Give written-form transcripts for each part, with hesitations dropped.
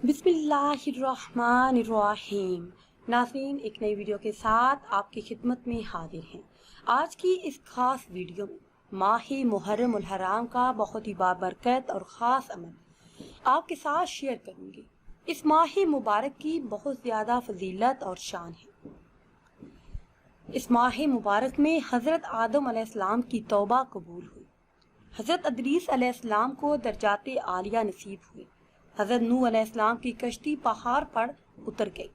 بسم اللہ الرحمن الرحیم۔ ناظرین، ایک نئی ویڈیو کے ساتھ آپ کی خدمت میں حاضر ہیں۔ آج کی اس خاص ویڈیو میں ماہ محرم الحرام کا بہت ہی بابرکت اور خاص عمل آپ کے ساتھ شیئر کروں گی۔ اس ماہ مبارک کی بہت زیادہ فضیلت اور شان ہے۔ اس ماہ مبارک میں حضرت آدم علیہ السلام کی توبہ قبول ہوئی، حضرت ادریس علیہ السلام کو درجات عالیہ نصیب ہوئے، حضرت نوح علیہ السلام کی کشتی پہاڑ پر اتر گئی،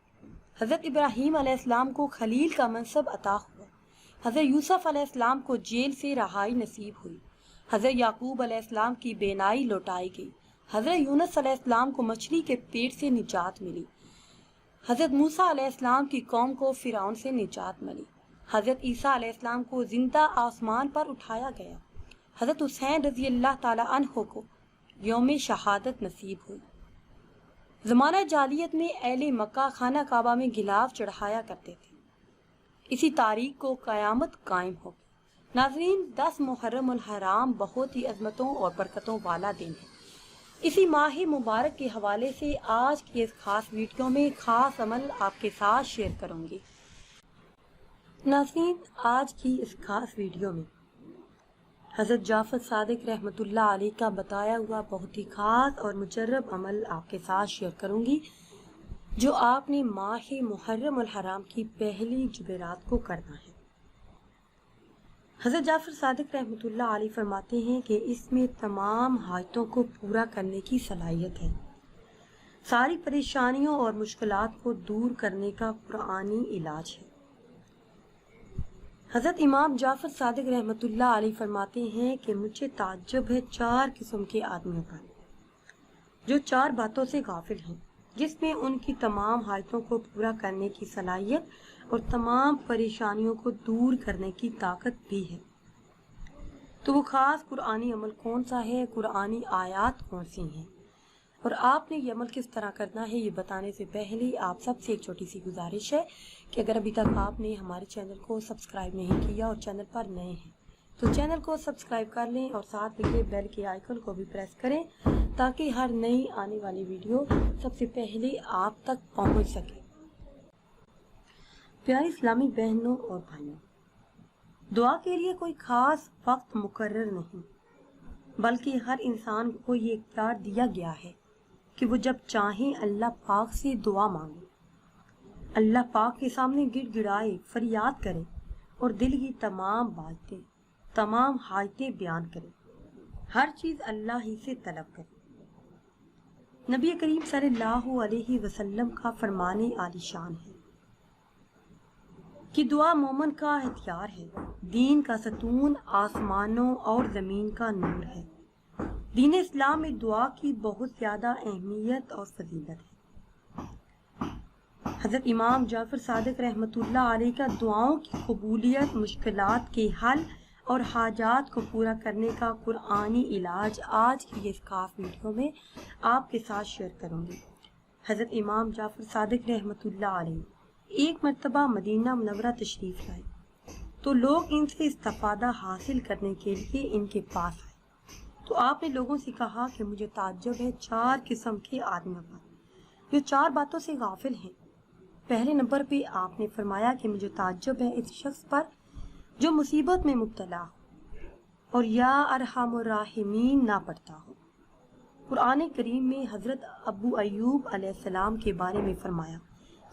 حضرت ابراہیم علیہ السلام کو خلیل کا منصب عطا ہوا، حضرت یوسف علیہ السلام کو جیل سے رہائی نصیب ہوئی، حضرت یعقوب علیہ السلام کی بینائی لوٹائی گئی، حضرت یونس علیہ السلام کو مچھلی کے پیٹ سے نجات ملی، حضرت موسیٰ علیہ السلام کی قوم کو فرعون سے نجات ملی، حضرت عیسیٰ علیہ السلام کو زندہ آسمان پر اٹھایا گیا، حضرت حسین رضی اللہ تعالی عنہ کو یوم شہادت نصیب ہوئی۔ زمانہ جاہلیت میں اہل مکہ خانہ کعبہ میں غلاف چڑھایا کرتے تھے، اسی تاریخ کو قیامت قائم ہوگی۔ ناظرین، 10 محرم الحرام بہت ہی عظمتوں اور برکتوں والا دن ہے۔ اسی ماہ مبارک کے حوالے سے آج کی اس خاص ویڈیو میں خاص عمل آپ کے ساتھ شیئر کروں گی۔ ناظرین، آج کی اس خاص ویڈیو میں حضرت جعفر صادق رحمۃ اللہ علیہ کا بتایا ہوا بہت ہی خاص اور مجرب عمل آپ کے ساتھ شیئر کروں گی، جو آپ نے ماہ محرم الحرام کی پہلی جمعرات کو کرنا ہے۔ حضرت جعفر صادق رحمۃ اللہ علیہ فرماتے ہیں کہ اس میں تمام حاجتوں کو پورا کرنے کی صلاحیت ہے، ساری پریشانیوں اور مشکلات کو دور کرنے کا قرآنی علاج ہے۔ حضرت امام جعفر صادق رحمۃ اللہ علیہ فرماتے ہیں کہ مجھے تعجب ہے 4 قسم کے آدمیوں پر، جو 4 باتوں سے غافل ہیں، جس میں ان کی تمام حاجتوں کو پورا کرنے کی صلاحیت اور تمام پریشانیوں کو دور کرنے کی طاقت بھی ہے۔ تو وہ خاص قرآنی عمل کون سا ہے، قرآنی آیات کون سی ہیں، اور آپ نے یہ عمل کس طرح کرنا ہے، یہ بتانے سے پہلے آپ سب سے ایک چھوٹی سی گزارش ہے کہ اگر ابھی تک آپ نے ہمارے چینل کو سبسکرائب نہیں کیا اور چینل پر نئے ہیں تو چینل کو سبسکرائب کر لیں اور ساتھ لگے بیل کے آئیکن کو بھی پریس کریں تاکہ ہر نئی آنے والی ویڈیو سب سے پہلے آپ تک پہنچ سکے۔ پیاری اسلامی بہنوں اور بھائیوں، دعا کے لیے کوئی خاص وقت مقرر نہیں، بلکہ ہر انسان کو یہ اختیار دیا گیا ہے کہ وہ جب چاہیں اللہ پاک سے دعا مانگے، اللہ پاک کے سامنے گڑ گڑائے، فریاد کرے اور دل کی تمام باتیں، تمام حاجتیں بیان کرے، ہر چیز اللہ ہی سے طلب کرے۔ نبی کریم صلی اللہ علیہ وسلم کا فرمان عالی شان ہے کہ دعا مومن کا ہتھیار ہے، دین کا ستون آسمانوں اور زمین کا نور ہے۔ دین اسلام میں دعا کی بہت زیادہ اہمیت اور فضیلت ہے۔ حضرت امام جعفر صادق رحمۃ اللہ علیہ کا دعاؤں کی قبولیت، مشکلات کے حل اور حاجات کو پورا کرنے کا قرآنی علاج آج کی اس خاص ویڈیو میں آپ کے ساتھ شیئر کروں گی۔ حضرت امام جعفر صادق رحمۃ اللہ علیہ ایک مرتبہ مدینہ منورہ تشریف لائے تو لوگ ان سے استفادہ حاصل کرنے کے لیے ان کے پاس آئے، تو آپ نے لوگوں سے کہا کہ مجھے تعجب ہے 4 قسم کے آدمیوں پر، جو 4 باتوں سے غافل ہیں۔ پہلے نمبر پہ آپ نے فرمایا کہ مجھے تعجب ہے اس شخص پر جو مصیبت میں مبتلا ہو اور یا ارحم الراحمین نہ پڑھتا ہو۔ قرآن کریم میں حضرت ابو ایوب علیہ السلام کے بارے میں فرمایا،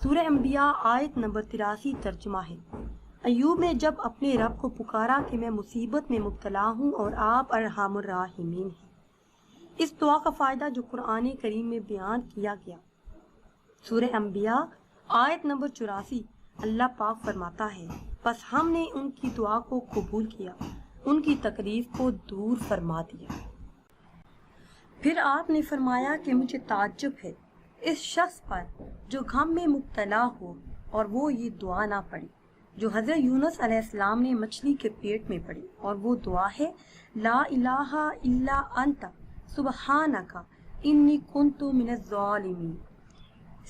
سورہ انبیاء آیت نمبر 83 ترجمہ ہے، ایوب نے جب اپنے رب کو پکارا کہ میں مصیبت میں مبتلا ہوں اور آپ ارحم الراحمین ہیں۔ اس دعا کا فائدہ جو قرآن کریم میں بیان کیا گیا، سورہ انبیاء آیت نمبر 84، اللہ پاک فرماتا ہے، بس ہم نے ان کی دعا کو قبول کیا، ان کی تکلیف کو دور فرما دیا۔ پھر آپ نے فرمایا کہ مجھے تعجب ہے اس شخص پر جو غم میں مبتلا ہو اور وہ یہ دعا نہ پڑھے جو حضرت یونس علیہ السلام نے مچھلی کے پیٹ میں پڑھی، اور وہ دعا ہے، لا الہ الا انت سبحانک انی کنت من الظالمین۔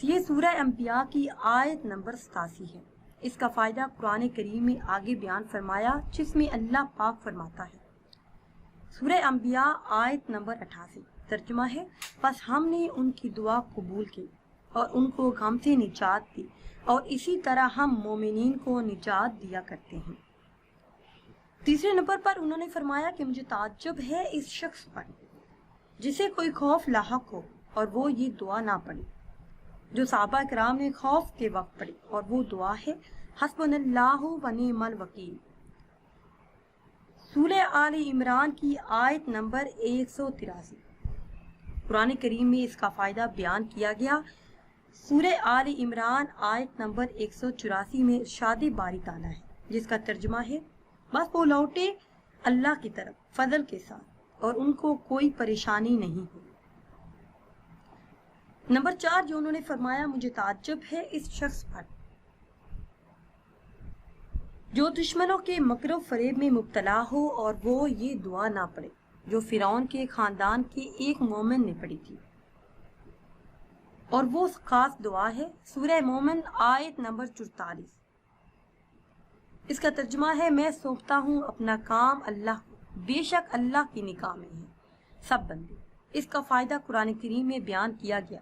یہ سورہ انبیاء کی آیت نمبر 87 ہے۔ اس کا فائدہ قرآن کریم میں آگے بیان فرمایا، جس میں اللہ پاک فرماتا ہے، سورہ انبیاء آیت نمبر 88، ترجمہ ہے بس ہم نے ان کی دعا قبول کی اور ان کو غم سے نجات دی اور اسی طرح ہم مومنین کو نجات دیا کرتے ہیں۔ تیسرے نمبر پر انہوں نے فرمایا کہ مجھے تعجب ہے اس شخص پر جسے کوئی خوف لاحق ہو اور وہ یہ دعا نہ پڑھے جو صحابہ کرام نے خوف کے وقت پڑھی، اور وہ دعا ہے حسبنا اللہ و نعم الوکیل۔ سورہ آل عمران کی آیت نمبر 183 قرآن کریم میں اس کا فائدہ بیان کیا گیا۔ سورہ آل عمران آیت نمبر 184 میں ارشاد باری تعالیٰ ہے جس کا ترجمہ ہے بس وہ لوٹے اللہ کی طرف فضل کے ساتھ اور ان کو کوئی پریشانی نہیں ہوئی۔ نمبر 4 جو انہوں نے فرمایا مجھے تعجب ہے اس شخص پر جو دشمنوں کے مکر و فریب میں مبتلا ہو اور وہ یہ دعا نہ پڑھے جو فرعون کے خاندان کے ایک مومن نے پڑھی تھی، اور وہ خاص دعا ہے سورہ مومن آیت نمبر 44۔ اس کا ترجمہ ہے میں سونپتا ہوں اپنا کام اللہ کو، بے شک اللہ کی نگاہ میں ہے سب بندے۔ اس کا فائدہ قرآن کریم میں بیان کیا گیا۔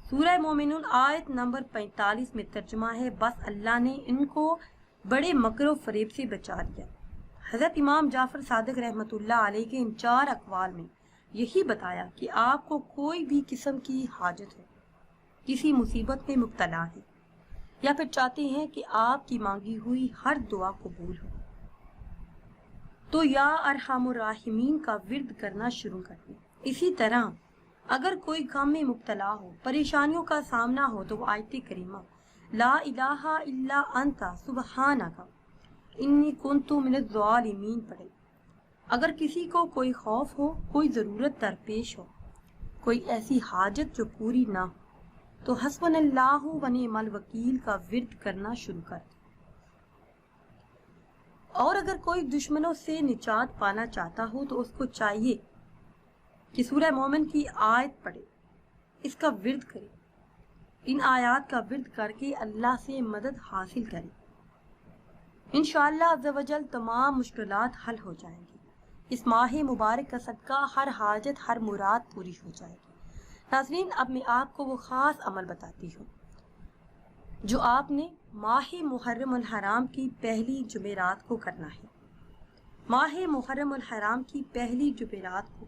سورہ مومنون آیت نمبر 45 میں ترجمہ ہے بس اللہ نے ان کو بڑے مکر و فریب سے بچا لیا۔ حضرت امام جعفر صادق رحمۃ اللہ علیہ کے ان 4 اقوال میں یہی بتایا کہ آپ کو کوئی بھی قسم کی حاجت ہو، کسی مصیبت میں مبتلا ہے یا پھر چاہتے ہیں کہ آپ کی مانگی ہوئی ہر دعا قبول ہو تو یا ارحم الراحمین کا ورد کرنا شروع کر دیں۔ اسی طرح اگر کوئی غم میں مبتلا ہو، پریشانیوں کا سامنا ہو تو وہ آیت کریمہ لا الہ الا انت سبحانک انی کنت من الظالمین پڑھے۔ اگر کسی کو کوئی خوف ہو، کوئی ضرورت درپیش ہو، کوئی ایسی حاجت جو پوری نہ ہو تو حسبنا اللہ و نعم الوکیل کا ورد کرنا شروع کر دیں۔ اور اگر کوئی دشمنوں سے نجات پانا چاہتا ہو تو اس کو چاہیے کہ سورہ مومن کی آیت پڑھے، اس کا ورد کرے، ان آیات کا ورد کر کے اللہ سے مدد حاصل کرے۔ انشاءاللہ عز و جل تمام مشکلات حل ہو جائیں گی۔ اس ماہ مبارک کا صدقہ ہر حاجت ہر مراد پوری ہو جائے گی۔ ناظرین اب میں آپ کو وہ خاص عمل بتاتی ہوں جو آپ نے ماہ محرم الحرام کی پہلی جمعرات کو کرنا ہے۔ ماہ محرم الحرام کی پہلی جمعرات کو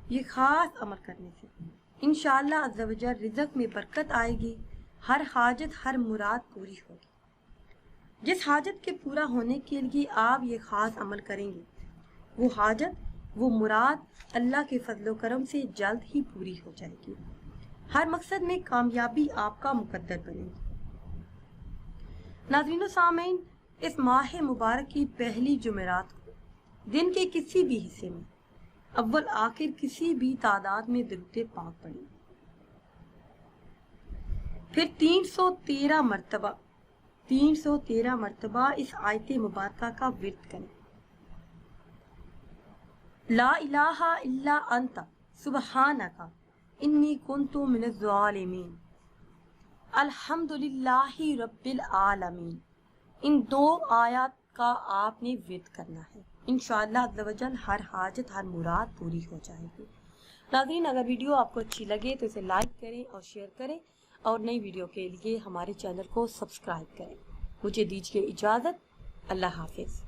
یہ خاص عمل کرنے سے انشاءاللہ عز و جل رزق میں برکت آئے گی، ہر حاجت ہر مراد پوری ہوگی۔ جس حاجت کے پورا ہونے کے لیے آپ یہ خاص عمل کریں گے وہ حاجت وہ مراد اللہ کے فضل و کرم سے جلد ہی پوری ہو جائے گی، ہر مقصد میں کامیابی آپ کا مقدر بنے گی۔ ناظرین و سامعین اس ماہ مبارک کی پہلی جمعرات کو دن کے کسی بھی حصے میں اول آخر کسی بھی تعداد میں درود پاک پڑھیں، پھر 313 مرتبہ اس آیت مبارکہ کا ورد کریں۔ لا الہ الا انت سبحانک انی کنت من الظالمین الحمدللہ رب العالمین۔ ان 2 آیات کا آپ نے ورد کرنا ہے، انشاءاللہ عز و جل ہر حاجت ہر مراد پوری ہو جائے گی۔ ناظرین اگر ویڈیو آپ کو اچھی لگے تو اسے لائک کریں اور شیئر کریں اور نئی ویڈیو کے لیے ہمارے چینل کو سبسکرائب کریں۔ مجھے دیجیے اجازت، اللہ حافظ۔